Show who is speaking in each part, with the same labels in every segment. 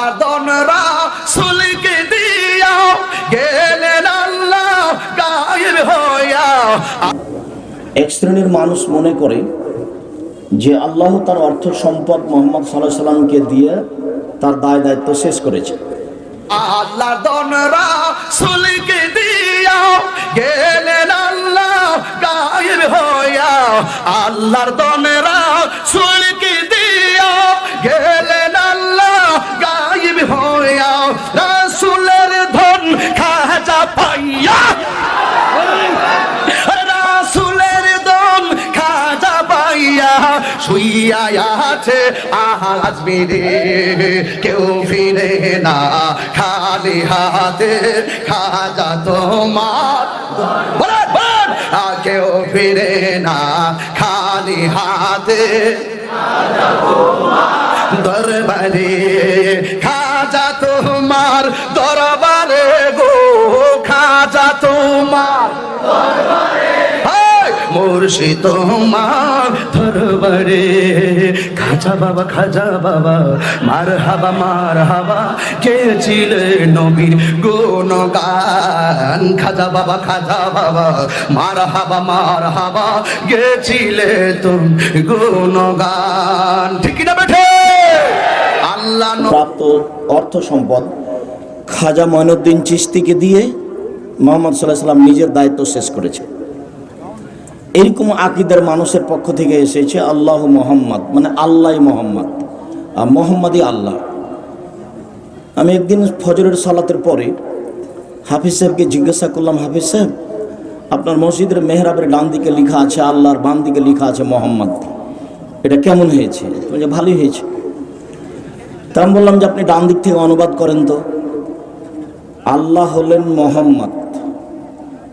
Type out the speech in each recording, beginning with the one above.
Speaker 1: আল্লাহ দনরা সুলকে দিয়া গেলেন আল্লাহ গায়েব হইয়া।
Speaker 2: এক শ্রেণীর মানুষ মনে করে যে আল্লাহ তার অর্থ সম্পদ মুহাম্মদ সাল্লাল্লাহু আলাইহি সাল্লামকে দিয়ে তার দায় দায়িত্ব শেষ করেছে।
Speaker 1: আল্লাহ দনরা সুলকে দিয়া গেলেন আল্লাহ গায়েব হইয়া। আল্লাহর দনরা সুলকে দিয়া গেলেন আল্লাহ গায়েব হইয়া। রাসূলের ধন খাজা পাইয়া, রাসূলের ধন খাজা পাইয়া শুইয়া আছে আজমিরে। কেউ ফিরে না খালি হাতে, খাজা তোমার কেউ ফিরে না খালি হাতে দরবারে। খাজা তোমার দরবারে গো, খাজা তোমার মুর্শিদ তোমার দরবারে। খাজা বাবা মারহাবা কে ছিলে নবীর গুণগান। খাজা বাবা মারহাবা গেছিলে তুমি গুণগান। ঠিক না বেঠে? আল্লাহ
Speaker 2: প্রাপ্ত অর্থ সম্পদ খাজা মঈনুদ্দিন চিশতিকে দিয়ে মুহাম্মদ সাল্লাল্লাহু আলাইহি সাল্লাম নিজের দায়িত্ব শেষ করেছে। এরকম আকীদার মানুষের পক্ষ থেকে এসেছে আল্লাহ মুহাম্মদ, মানে আল্লাহ মুহাম্মদ, আর মুহাম্মদই আল্লাহ। আমি একদিন ফজরের সালাতের পরে হাফিজ সাহেবকে জিজ্ঞাসা করলাম, হাফিজ সাহেব আপনার মসজিদের মেহরাবের ডান দিকে লেখা আছে আল্লাহর, বাম দিকে লেখা আছে মোহাম্মদ, এটা কেমন হয়েছে? যে ভালোই হয়েছে। তা আমি বললাম যে আপনি ডান দিক থেকে অনুবাদ করেন তো। আল্লাহ হলেন মোহাম্মদ,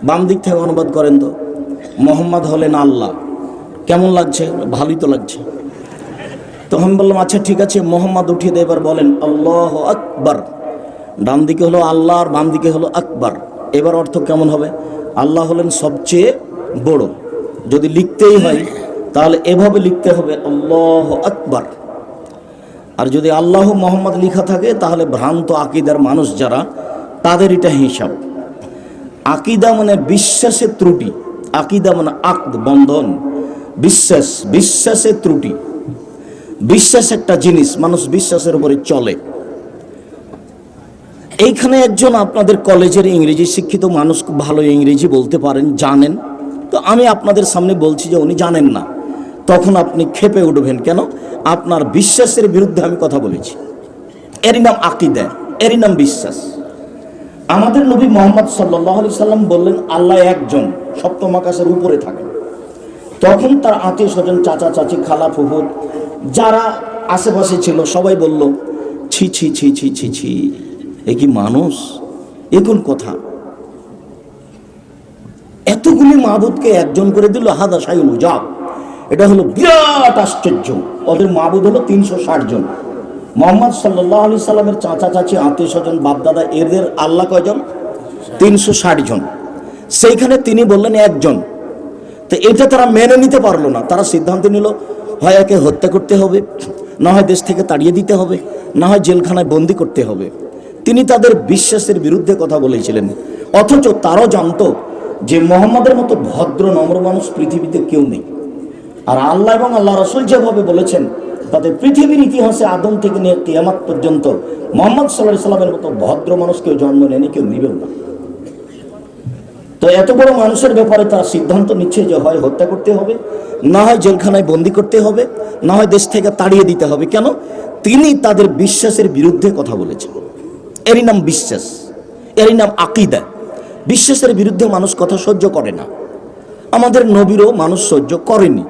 Speaker 2: বাম দিক থেকে অনুবাদ করেন তো। মোহাম্মদ হলেন আল্লাহ। কেমন লাগছে? ভালোই তো লাগছে। তখন বললাম আচ্ছা ঠিক আছে, মোহাম্মদ উঠিয়ে দিয়ে এবার বলেন আল্লাহ আকবার। ডান দিকে হলো আল্লাহ আর বাম দিকে হলো আকবার। এবার অর্থ কেমন হবে? আল্লাহ হলেন সবচেয়ে বড়। যদি লিখতেই হয় তাহলে এভাবে লিখতে হবে আল্লাহ আকবার। আর যদি আল্লাহ মোহাম্মদ লেখা থাকে তাহলে ভ্রান্ত আকীদার মানুষ যারা, তাদের এটা হিসাব। আকীদা মানে বিশ্বাসের ত্রুটি। আকীদা মানে আকদ, বন্ধন, বিশ্বাস, বিশ্বাসের ত্রুটি। বিশ্বাস একটা জিনিস, মানুষ বিশ্বাসের উপরে চলে। এইখানে একজন আপনাদের কলেজের ইংরেজি শিক্ষিত মানুষ, খুব ভালো ইংরেজি বলতে পারেন, জানেন। তো আমি আপনাদের সামনে বলছি যে উনি জানেন না, তখন আপনি ক্ষেপে উঠবেন কেন? আপনার বিশ্বাসের বিরুদ্ধে আমি কথা বলেছি। এরই নাম আকীদা, এরই নাম বিশ্বাস। আমাদের নবী মুহাম্মদ সাল্লাল্লাহু আলাইহি সাল্লাম বললেন আল্লাহ একজন, সপ্তম আকাশের উপরে থাকেন। তখন তার আত্মীয় স্বজন, চাচা চাচি, খালা ফুফু যারা আশেপাশে ছিল সবাই বলল ছি ছি ছি ছি ছি ছি, এ কি মানুষ? এ কোন কথা? এতগুলি মাবুদকে একজন করে দিল, হাদা শাইউল উজাব। এটা হলো বিরাট আশ্চর্য। ওদের মাবুদ হলো 360 জন। মুহাম্মদ সাল্লাল্লাহু আলাইহি সাল্লামের চাচা চাচি, আত্মীয় স্বজন, বাপদাদা, এদের আল্লাহ কয়জন? 360 জন। সেইখানে তিনি বললেন একজন। তো এটা তারা মেনে নিতে পারলো না। তারা সিদ্ধান্ত নিল হয় একে হত্যা করতে হবে, না হয় দেশ থেকে তাড়িয়ে দিতে হবে, না হয় জেলখানায় বন্দি করতে হবে। তিনি তাদের বিশ্বাসের বিরুদ্ধে কথা বলেছিলেন। অথচ তারাও জানতো যে মুহাম্মদের মতো ভদ্র নম্র মানুষ পৃথিবীতে কেউ নেই। আর আল্লাহ এবং আল্লাহ রাসূল যেভাবে বলেছেন, তাতে পৃথিবীর ইতিহাসে আদম থেকে নিয়ে কিয়ামত পর্যন্ত মুহাম্মদ সাল্লাল্লাহু আলাইহি সাল্লামের মতো ভদ্র মানুষ কেউ জন্ম নেয়নি, কেউ নিবেও না। তো এত বড় মানুষের ব্যাপারে তারা সিদ্ধান্ত নিচ্ছে যে হয় হত্যা করতে হবে, না হয় জেলখানায় বন্দি করতে হবে, না হয় দেশ থেকে তাড়িয়ে দিতে হবে। কেন? তিনি তাদের বিশ্বাসের বিরুদ্ধে কথা বলেছেন। এরই নাম বিশ্বাস, এরই নাম আকীদা। বিশ্বাসের বিরুদ্ধে মানুষ কথা সহ্য করে না। আমাদের নবীরও মানুষ সহ্য করেনি।